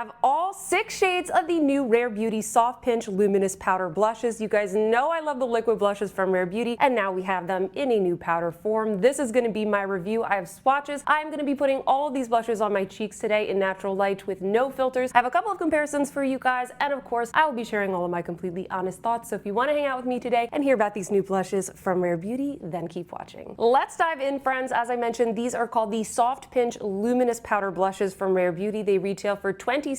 have all 6 shades of the new Rare Beauty Soft Pinch Luminous Powder Blushes. You guys know I love the liquid blushes from Rare Beauty, and now we have them in a new powder form. This is going to be my review. I have swatches. I'm going to be putting all of these blushes on my cheeks today in natural light with no filters. I have a couple of comparisons for you guys, and of course, I will be sharing all of my completely honest thoughts. So if you want to hang out with me today and hear about these new blushes from Rare Beauty, then keep watching. Let's dive in, friends. As I mentioned, these are called the Soft Pinch Luminous Powder Blushes from Rare Beauty. They retail for $26.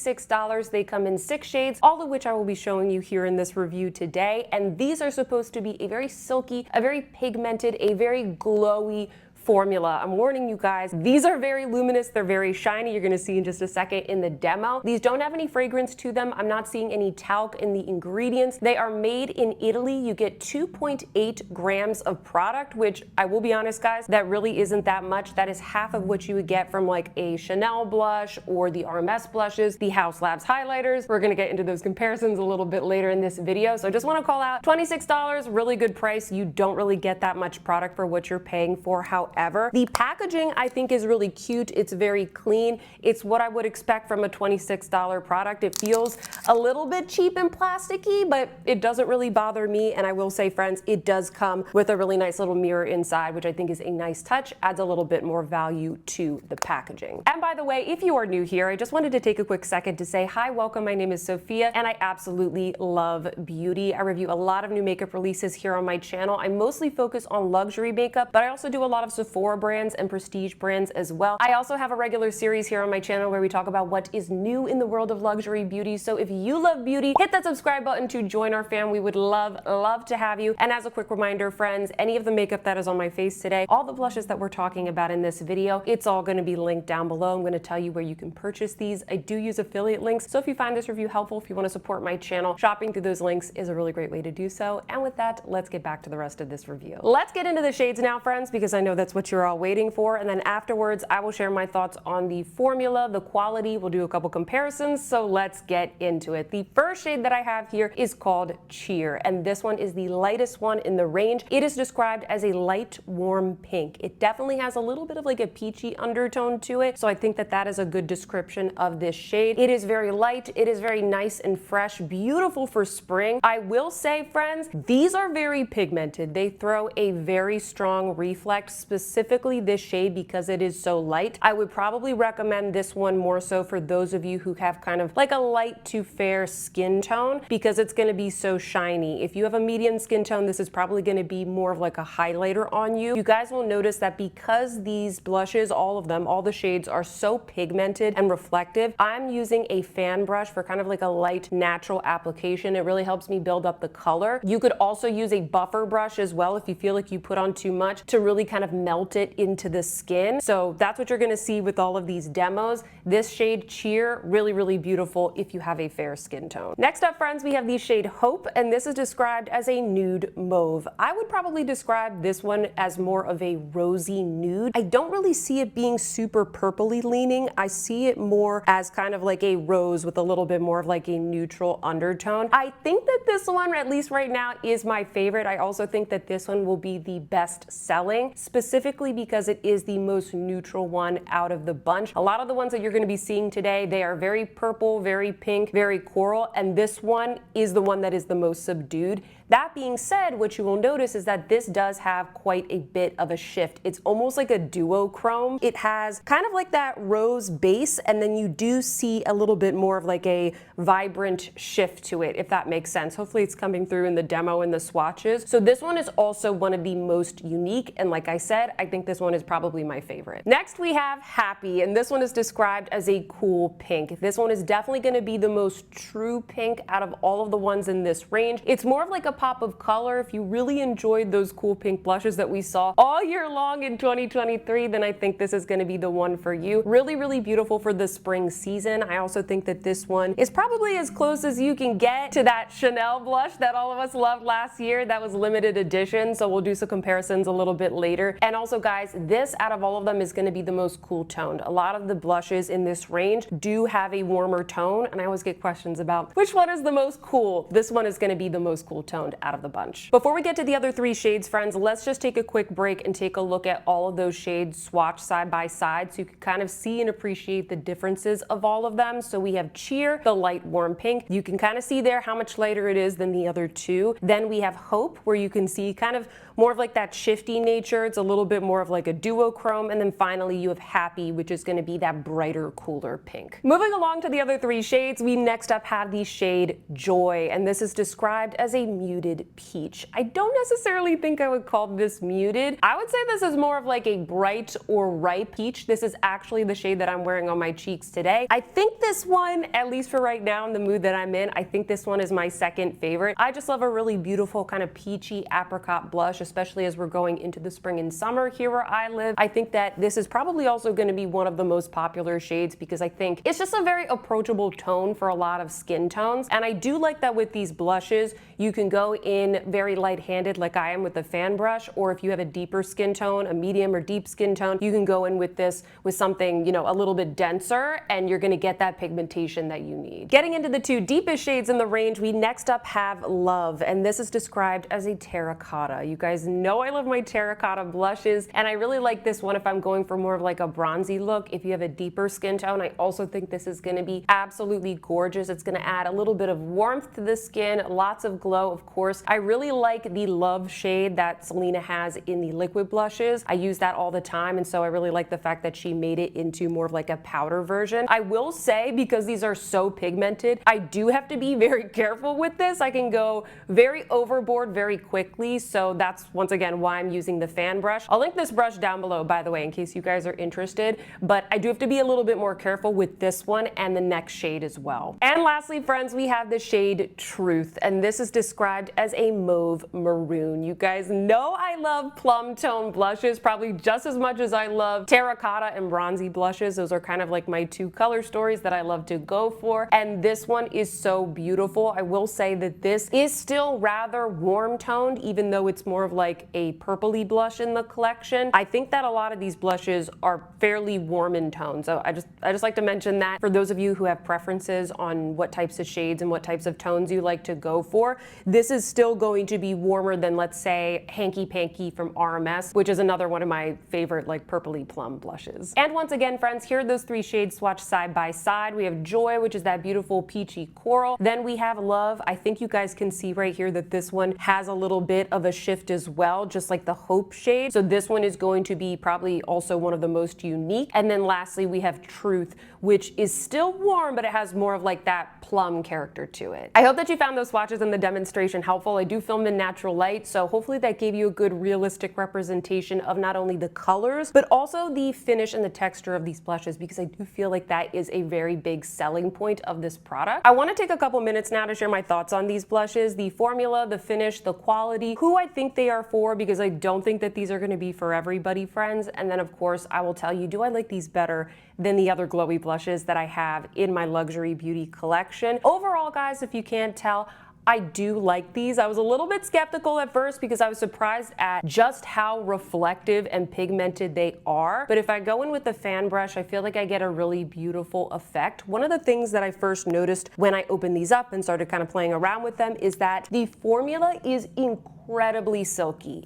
They come in 6 shades, all of which I will be showing you here in this review today. And these are supposed to be a very silky, a very pigmented, a very glowy formula. I'm warning you guys, these are very luminous, they're very shiny. You're going to see in just a second in the demo. These don't have any fragrance to them. I'm not seeing any talc in the ingredients. They are made in Italy. You get 2.8 grams of product, which I will be honest, guys, that really isn't that much. That is half of what you would get from like a Chanel blush or the RMS blushes, the Haus Labs highlighters. We're going to get into those comparisons a little bit later in this video. So I just want to call out $26, really good price. You don't really get that much product for what you're paying for. However, the packaging I think is really cute. It's very clean. It's what I would expect from a $26 product. It feels a little bit cheap and plasticky, but it doesn't really bother me. And I will say, friends, it does come with a really nice little mirror inside, which I think is a nice touch, adds a little bit more value to the packaging. And by the way, if you are new here, I just wanted to take a quick second to say hi, welcome. My name is Sophia, and I absolutely love beauty. I review a lot of new makeup releases here on my channel. I mostly focus on luxury makeup, but I also do a lot of Sephora brands and prestige brands as well. I also have a regular series here on my channel where we talk about what is new in the world of luxury beauty. So if you love beauty, hit that subscribe button to join our fam. We would love to have you. And as a quick reminder, friends, any of the makeup that is on my face today, all the blushes that we're talking about in this video, it's all going to be linked down below. I'm going to tell you where you can purchase these. I do use affiliate links. So if you find this review helpful, if you want to support my channel, shopping through those links is a really great way to do so. And with that, let's get back to the rest of this review. Let's get into the shades now, friends, because I know that's what you're all waiting for. And then afterwards, I will share my thoughts on the formula, the quality. We'll do a couple comparisons. So let's get into it. The first shade that I have here is called Cheer, and this one is the lightest one in the range. It is described as a light, warm pink. It definitely has a little bit of like a peachy undertone to it. So I think that that is a good description of this shade. It is very light. It is very nice and fresh, beautiful for spring. I will say, friends, these are very pigmented. They throw a very strong reflect, specifically this shade because it is so light. I would probably recommend this one more so for those of you who have kind of like a light to fair skin tone because it's going to be so shiny. If you have a medium skin tone, this is probably going to be more of like a highlighter on you. You guys will notice that because these blushes, all of them, all the shades are so pigmented and reflective, I'm using a fan brush for kind of like a light natural application. It really helps me build up the color. You could also use a buffer brush as well if you feel like you put on too much to really kind of melt it into the skin. So that's what you're going to see with all of these demos. This shade Cheer, really beautiful if you have a fair skin tone. Next up, friends, we have the shade Hope, and this is described as a nude mauve. I would probably describe this one as more of a rosy nude. I don't really see it being super purpley leaning. I see it more as kind of like a rose with a little bit more of like a neutral undertone. I think that this one, at least right now, is my favorite. I also think that this one will be the best selling, specifically because it is the most neutral one out of the bunch. A lot of the ones that you're going to be seeing today, they are very purple, very pink, very coral, and this one is the one that is the most subdued. That being said, what you will notice is that this does have quite a bit of a shift. It's almost like a duochrome. It has kind of like that rose base, and then you do see a little bit more of like a vibrant shift to it, if that makes sense. Hopefully it's coming through in the demo and the swatches. So this one is also one of the most unique, and like I said, I think this one is probably my favorite. Next we have Happy, and this one is described as a cool pink. This one is definitely going to be the most true pink out of all of the ones in this range. It's more of like a pop of color. If you really enjoyed those cool pink blushes that we saw all year long in 2023, then I think this is going to be the one for you. Really beautiful for the spring season. I also think that this one is probably as close as you can get to that Chanel blush that all of us loved last year. That was limited edition, so we'll do some comparisons a little bit later. And also, guys, this out of all of them is going to be the most cool toned. A lot of the blushes in this range do have a warmer tone, and I always get questions about which one is the most cool. This one is going to be the most cool toned. found out of the bunch. Before we get to the other three shades, friends, let's just take a quick break and take a look at all of those shades swatched side by side so you can kind of see and appreciate the differences of all of them. So we have Cheer, the light warm pink. You can kind of see there how much lighter it is than the other two. Then we have Hope, where you can see kind of more of like that shifty nature. It's a little bit more of like a duochrome. And then finally you have Happy, which is going to be that brighter, cooler pink. Moving along to the other three shades, we next up have the shade Joy, and this is described as a muted peach. I don't necessarily think I would call this muted. I would say this is more of like a bright or ripe peach. This is actually the shade that I'm wearing on my cheeks today. I think this one, at least for right now in the mood that I'm in, I think this one is my second favorite. I just love a really beautiful kind of peachy apricot blush, especially as we're going into the spring and summer here where I live. I think that this is probably also going to be one of the most popular shades because I think it's just a very approachable tone for a lot of skin tones. And I do like that with these blushes, you can go in very light-handed like I am with the fan brush, or if you have a deeper skin tone, a medium or deep skin tone, you can go in with this with something, you know, a little bit denser, and you're going to get that pigmentation that you need. Getting into the two deepest shades in the range, we next up have Love, and this is described as a terracotta. You guys know I love my terracotta blushes, and I really like this one if I'm going for more of like a bronzy look. If you have a deeper skin tone, I also think this is going to be absolutely gorgeous. It's going to add a little bit of warmth to the skin, lots of glow, of course. I really like the Love shade that Selena has in the liquid blushes. I use that all the time, and so I really like the fact that she made it into more of like a powder version. I will say, because these are so pigmented, I do have to be very careful with this. I can go very overboard very quickly, so that's once again why I'm using the fan brush. I'll link this brush down below, by the way, in case you guys are interested, but I do have to be a little bit more careful with this one and the next shade as well. And lastly, friends, we have the shade Truth, and this is described as a mauve maroon. You guys know I love plum tone blushes probably just as much as I love terracotta and bronzy blushes. Those are kind of like my two color stories that I love to go for, and this one is so beautiful. I will say that this is still rather warm toned, even though it's more of like a purpley blush in the collection. I think that a lot of these blushes are fairly warm in tone, so I just like to mention that for those of you who have preferences on what types of shades and what types of tones you like to go for. This is still going to be warmer than, let's say, Hanky Panky from RMS, which is another one of my favorite like purpley plum blushes. And once again, friends, here are those three shades swatched side by side. We have Joy, which is that beautiful peachy coral. Then we have Love. I think you guys can see right here that this one has a little bit of a shift as well, just like the Hope shade. So this one is going to be probably also one of the most unique. And then lastly, we have Truth, which is still warm, but it has more of like that plum character to it. I hope that you found those swatches in the demonstration helpful. I do film in natural light, so hopefully that gave you a good realistic representation of not only the colors, but also the finish and the texture of these blushes, because I do feel like that is a very big selling point of this product. I want to take a couple minutes now to share my thoughts on these blushes, the formula, the finish, the quality, who I think they are for, because I don't think that these are going to be for everybody, friends. And then of course, I will tell you, do I like these better than the other glowy blushes that I have in my luxury beauty collection? Overall, guys, if you can't tell, I do like these. I was a little bit skeptical at first because I was surprised at just how reflective and pigmented they are. But if I go in with the fan brush, I feel like I get a really beautiful effect. One of the things that I first noticed when I opened these up and started kind of playing around with them is that the formula is incredibly silky,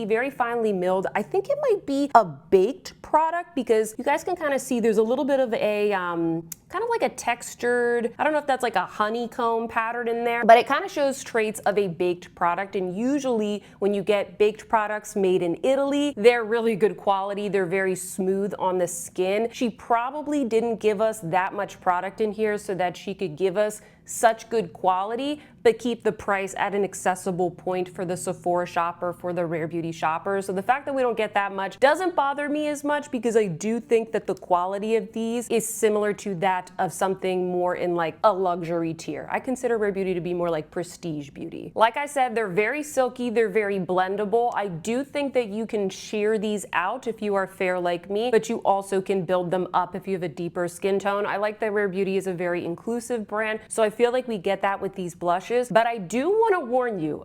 very finely milled. I think it might be a baked product because you guys can kind of see there's a little bit of a kind of like a textured, I don't know if that's like a honeycomb pattern in there, but it kind of shows traits of a baked product. And usually when you get baked products made in Italy, they're really good quality. They're very smooth on the skin. She probably didn't give us that much product in here so that she could give us such good quality, but keep the price at an accessible point for the Sephora shopper, for the rare beauty shopper. So the fact that we don't get that much doesn't bother me as much, because I do think that the quality of these is similar to that of something more in like a luxury tier. I consider rare beauty to be more like prestige beauty. Like I said, they're very silky, they're very blendable. I do think that you can sheer these out if you are fair like me, but you also can build them up if you have a deeper skin tone. I like that Rare Beauty is a very inclusive brand, so I feel like we get that with these blushes, but I do want to warn you.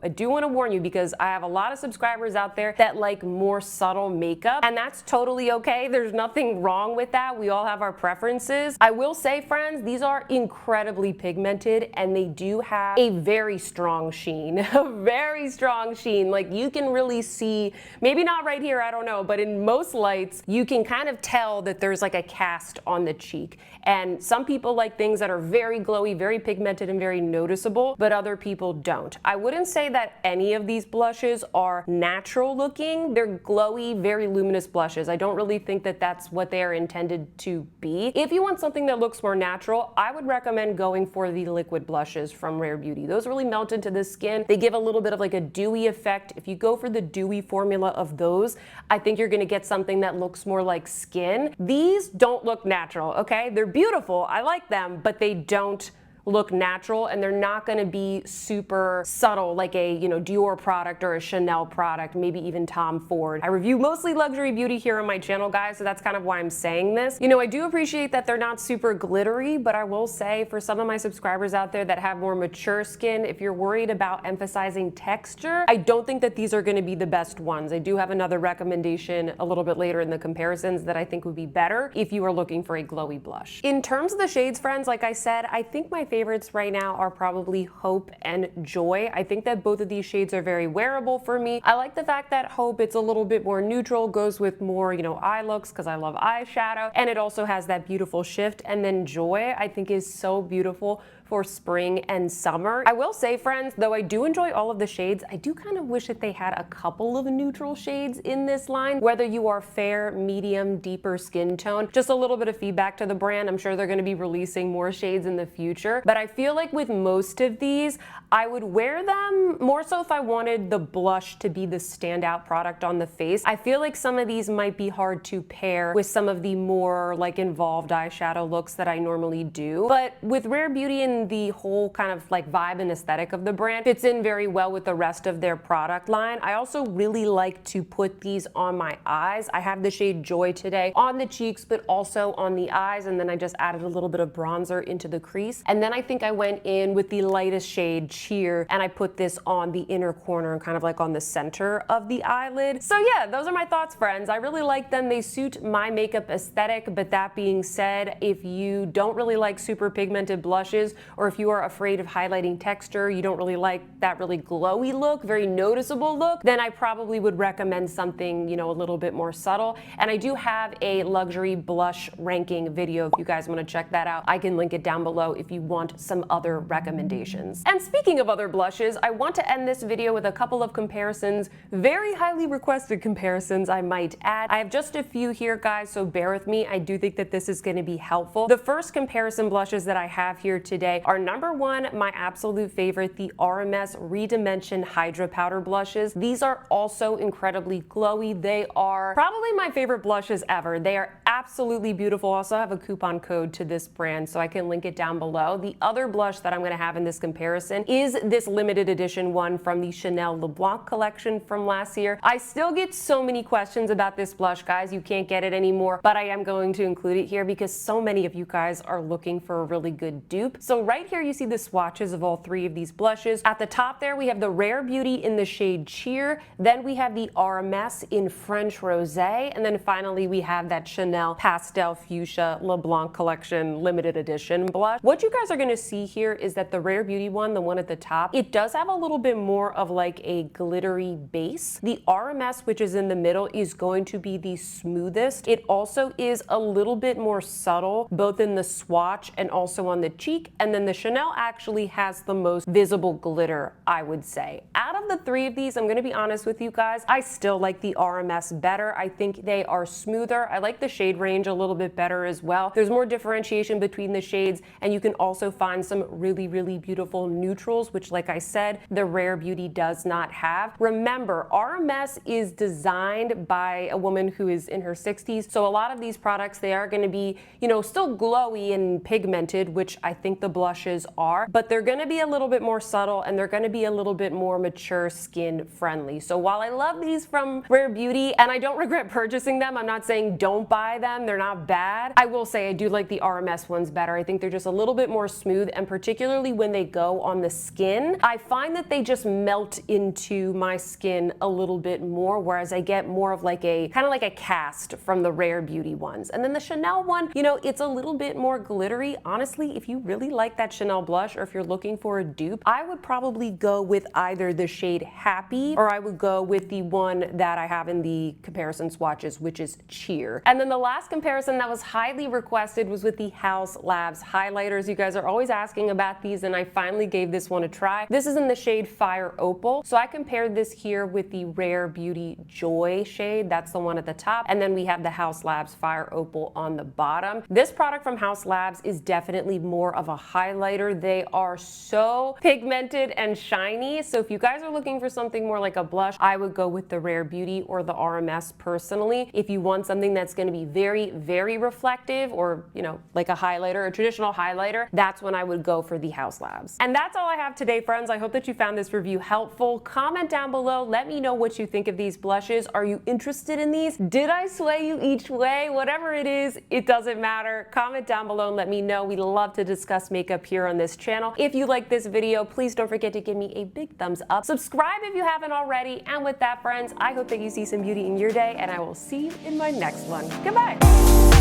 Because I have a lot of subscribers out there that like more subtle makeup, and that's totally okay. There's nothing wrong with that. We all have our preferences. I will say, friends, these are incredibly pigmented and they do have a very strong sheen. A very strong sheen. Like you can really see, maybe not right here, I don't know, but in most lights, you can kind of tell that there's like a cast on the cheek. And some people like things that are very glowy, very pigmented, and very noticeable, but other people don't. I wouldn't say that any of these blushes are natural looking. They're glowy, very luminous blushes. I don't really think that that's what they are intended to be. If you want something that looks more natural, I would recommend going for the liquid blushes from Rare Beauty. Those really melt into the skin. They give a little bit of like a dewy effect. If you go for the dewy formula of those, I think you're gonna get something that looks more like skin. These don't look natural, okay? They're beautiful, I like them, but they don't look natural, and they're not going to be super subtle like a, you know, Dior product or a Chanel product, maybe even Tom Ford. I review mostly luxury beauty here on my channel, guys, so that's kind of why I'm saying this. You know, I do appreciate that they're not super glittery, but I will say for some of my subscribers out there that have more mature skin, if you're worried about emphasizing texture, I don't think that these are going to be the best ones. I do have another recommendation a little bit later in the comparisons that I think would be better if you are looking for a glowy blush. In terms of the shades, friends, like I said, I think my favorites right now are probably Hope and Joy. I think that both of these shades are very wearable for me. I like the fact that Hope, it's a little bit more neutral, goes with more, you know, eye looks because I love eyeshadow, and it also has that beautiful shift. And then Joy, I think, is so beautiful for spring and summer. I will say, friends, though I do enjoy all of the shades, I do kind of wish that they had a couple of neutral shades in this line, whether you are fair, medium, deeper skin tone. Just a little bit of feedback to the brand. I'm sure they're going to be releasing more shades in the future, but I feel like with most of these, I would wear them more so if I wanted the blush to be the standout product on the face. I feel like some of these might be hard to pair with some of the more like involved eyeshadow looks that I normally do, but with Rare Beauty and the whole kind of like vibe and aesthetic of the brand fits in very well with the rest of their product line. I also really like to put these on my eyes. I have the shade Joy today on the cheeks, but also on the eyes, and then I just added a little bit of bronzer into the crease. And then I think I went in with the lightest shade, Cheer, and I put this on the inner corner and kind of like on the center of the eyelid. So yeah, those are my thoughts, friends. I really like them. They suit my makeup aesthetic, but that being said, if you don't really like super pigmented blushes, or if you are afraid of highlighting texture, you don't really like that really glowy look, very noticeable look, then I probably would recommend something, you know, a little bit more subtle. And I do have a luxury blush ranking video. If you guys want to check that out, I can link it down below if you want some other recommendations. And speaking of other blushes, I want to end this video with a couple of comparisons, very highly requested comparisons, I might add. I have just a few here, guys, so bear with me. I do think that this is going to be helpful. The first comparison blushes that I have here today are number one, my absolute favorite, the RMS Redimension Hydrapowder blushes. These are also incredibly glowy. They are probably my favorite blushes ever. They are absolutely beautiful. I also have a coupon code to this brand, so I can link it down below. The other blush that I'm going to have in this comparison is this limited edition one from the Chanel LeBlanc collection from last year. I still get so many questions about this blush, guys. You can't get it anymore, but I am going to include it here because so many of you guys are looking for a really good dupe. So right here you see the swatches of all three of these blushes. At the top there we have the Rare Beauty in the shade Cheer, then we have the RMS in French Rosé, and then finally we have that Chanel Pastel Fuchsia LeBlanc collection limited edition blush. What you guys are going to see here is that the Rare Beauty one, the one at the top, it does have a little bit more of like a glittery base. The RMS, which is in the middle, is going to be the smoothest. It also is a little bit more subtle, both in the swatch and also on the cheek, and then the Chanel actually has the most visible glitter, I would say. Out of the three of these, I'm going to be honest with you guys, I still like the RMS better. I think they are smoother. I like the shade range a little bit better as well. There's more differentiation between the shades, and you can also find some really, really beautiful neutrals, which, like I said, the Rare Beauty does not have. Remember, RMS is designed by a woman who is in her 60s, so a lot of these products, they are going to be, you know, still glowy and pigmented, which I think the blushes are, but they're going to be a little bit more subtle and they're going to be a little bit more mature skin friendly. So while I love these from Rare Beauty and I don't regret purchasing them, I'm not saying don't buy them. them. They're not bad. I will say I do like the RMS ones better. I think they're just a little bit more smooth, and particularly when they go on the skin, I find that they just melt into my skin a little bit more, whereas I get more of like a kind of like a cast from the Rare Beauty ones. And then the Chanel one, you know, it's a little bit more glittery. Honestly, if you really like that Chanel blush, or if you're looking for a dupe, I would probably go with either the shade Happy, or I would go with the one that I have in the comparison swatches, which is Cheer. And then the last comparison that was highly requested was with the Haus Labs highlighters. You guys are always asking about these, and I finally gave this one a try. This is in the shade Fire Opal. So I compared this here with the Rare Beauty Joy shade. That's the one at the top. And then we have the Haus Labs Fire Opal on the bottom. This product from Haus Labs is definitely more of a highlighter. They are so pigmented and shiny. So if you guys are looking for something more like a blush, I would go with the Rare Beauty or the RMS personally. If you want something that's going to be very, very reflective, or, you know, like a highlighter, a traditional highlighter, that's when I would go for the Haus Labs. And that's all I have today, friends. I hope that you found this review helpful. Comment down below. Let me know what you think of these blushes. Are you interested in these? Did I sway you each way? Whatever it is, it doesn't matter. Comment down below and let me know. We love to discuss makeup here on this channel. If you like this video, please don't forget to give me a big thumbs up. Subscribe if you haven't already. And with that, friends, I hope that you see some beauty in your day, and I will see you in my next one. Goodbye.